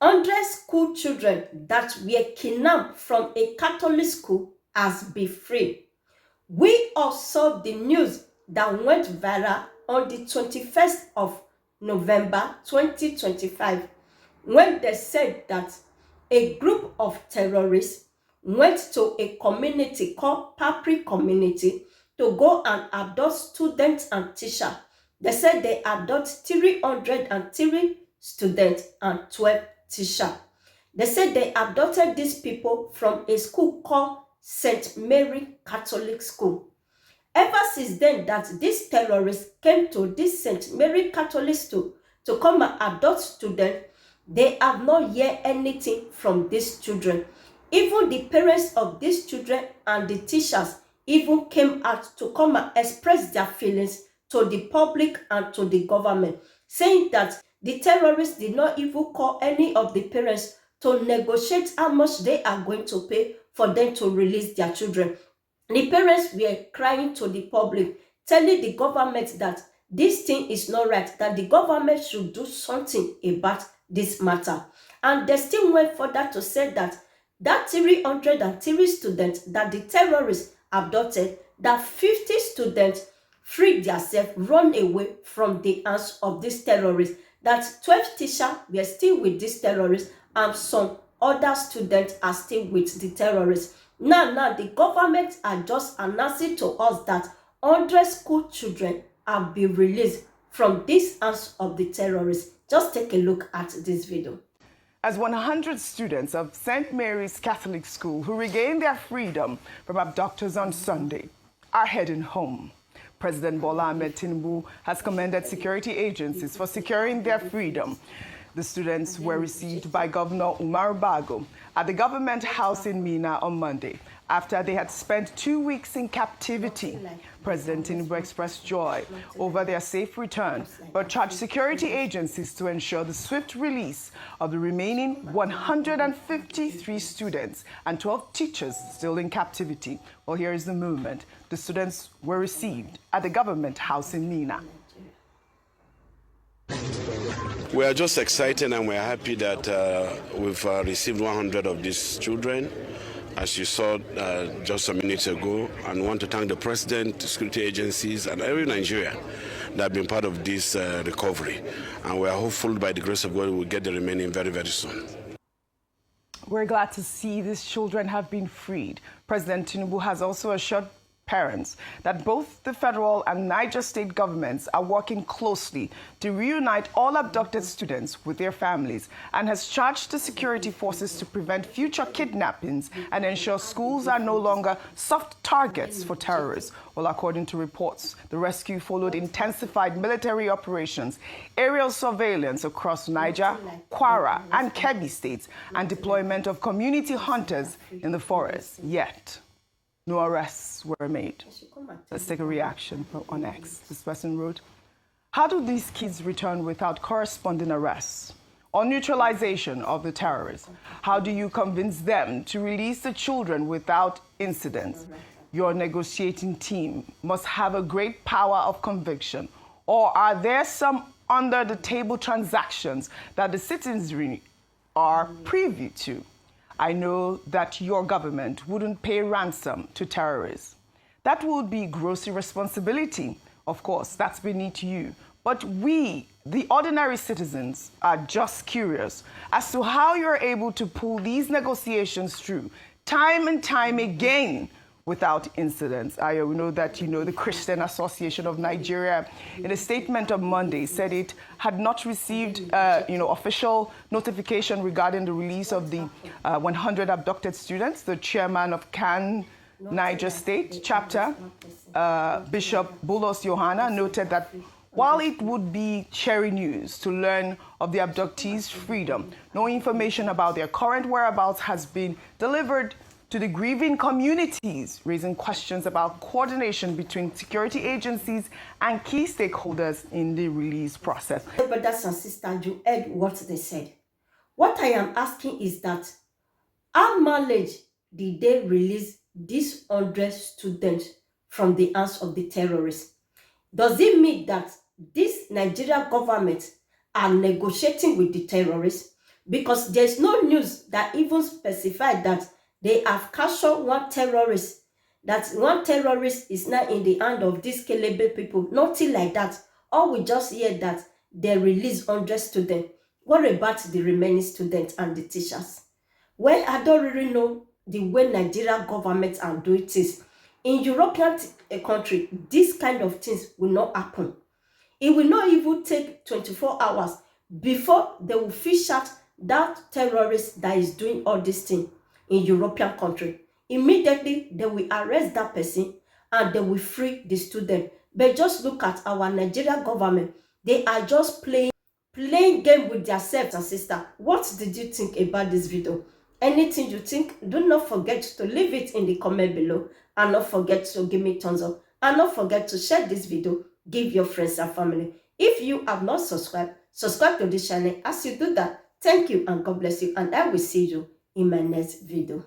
100 school children that were kidnapped from a Catholic school has been free. We all saw the news that went viral on the 21st of November 2025 when they said that a group of terrorists went to a community called Papri community to go and abduct students and teachers. They said they abduct 303 students and 12 teachers. They said they abducted these people from a school called St. Mary Catholic School. Ever since then that these terrorists came to this St. Mary Catholic School to come and abduct students, they have not heard anything from these children. Even the parents of these children and the teachers even came out to come and express their feelings to the public and to the government, saying that the terrorists did not even call any of the parents to negotiate how much they are going to pay for them to release their children. The parents were crying to the public, telling the government that this thing is not right, that the government should do something about this matter. And they still went further to say that 303 students that the terrorists abducted, that 50 students freed themselves, run away from the hands of these terrorists, that 12 teachers were still with these terrorists, and some other students are still with the terrorists. Now, the government are just announcing to us that 100 school children have been released from these hands of the terrorists. Just take a look at this video. As 100 students of St. Mary's Catholic School who regained their freedom from abductors on Sunday are heading home, President Bola Ahmed Tinubu has commended security agencies for securing their freedom. The students were received by Governor Umar Bago at the government house in Mina on Monday after they had spent 2 weeks in captivity. President Tinubu expressed joy over their safe return, but charged security agencies to ensure the swift release of the remaining 153 students and 12 teachers still in captivity. Well, here is the movement. The students were received at the government house in Mina. We are just excited and we're happy that we've received 100 of these children, as you saw just a minute ago, and want to thank the President, security agencies, and every Nigerian that have been part of this recovery. And we are hopeful by the grace of God we'll get the remaining very, very soon. We're glad to see these children have been freed. President Tinubu has also assured parents that both the federal and Niger state governments are working closely to reunite all abducted students with their families, and has charged the security forces to prevent future kidnappings and ensure schools are no longer soft targets for terrorists. Well, according to reports, the rescue followed intensified military operations, aerial surveillance across Niger, Kwara, and Kebbi states, and deployment of community hunters in the forest. Yet, no arrests were made. Let's take a reaction on X. This person wrote, "How do these kids return without corresponding arrests or neutralization of the terrorists? How do you convince them to release the children without incidents? Your negotiating team must have a great power of conviction. Or are there some under-the-table transactions that the citizenry are privy to? I know that your government wouldn't pay ransom to terrorists. That would be gross irresponsibility. Of course, that's beneath you. But we, the ordinary citizens, are just curious as to how you're able to pull these negotiations through time and time again without incidents." We know that, the Christian Association of Nigeria, in a statement on Monday, said it had not received, official notification regarding the release of the 100 abducted students. The chairman of CAN Niger State chapter, Bishop Bulos Yohana, noted that while it would be cherry news to learn of the abductees' freedom, no information about their current whereabouts has been delivered to the grieving communities, raising questions about coordination between security agencies and key stakeholders in the release process. Brothers and sisters, you heard what they said. What I am asking is that, how mileage did they release these 100 students from the hands of the terrorists? Does it mean that this Nigeria government are negotiating with the terrorists? because there's no news that even specified that they have captured one terrorist, that one terrorist is now in the hand of these Kelebe people. Nothing like that. All we just hear that they release 100 students. What about the remaining students and the teachers? Well, I don't really know the way Nigeria government are doing things. In European country, this kind of things will not happen. It will not even take 24 hours before they will fish out that terrorist that is doing all this thing in European country. Immediately, they will arrest that person and they will free the student. But just look at our Nigerian government. They are just playing game with themselves and sister. What did you think about this video? Anything you think, do not forget to leave it in the comment below, and not forget to give me thumbs up, and not forget to share this video, give your friends and family. If you have not subscribed, subscribe to this channel. As you do that, thank you and God bless you, and I will see you in my next video.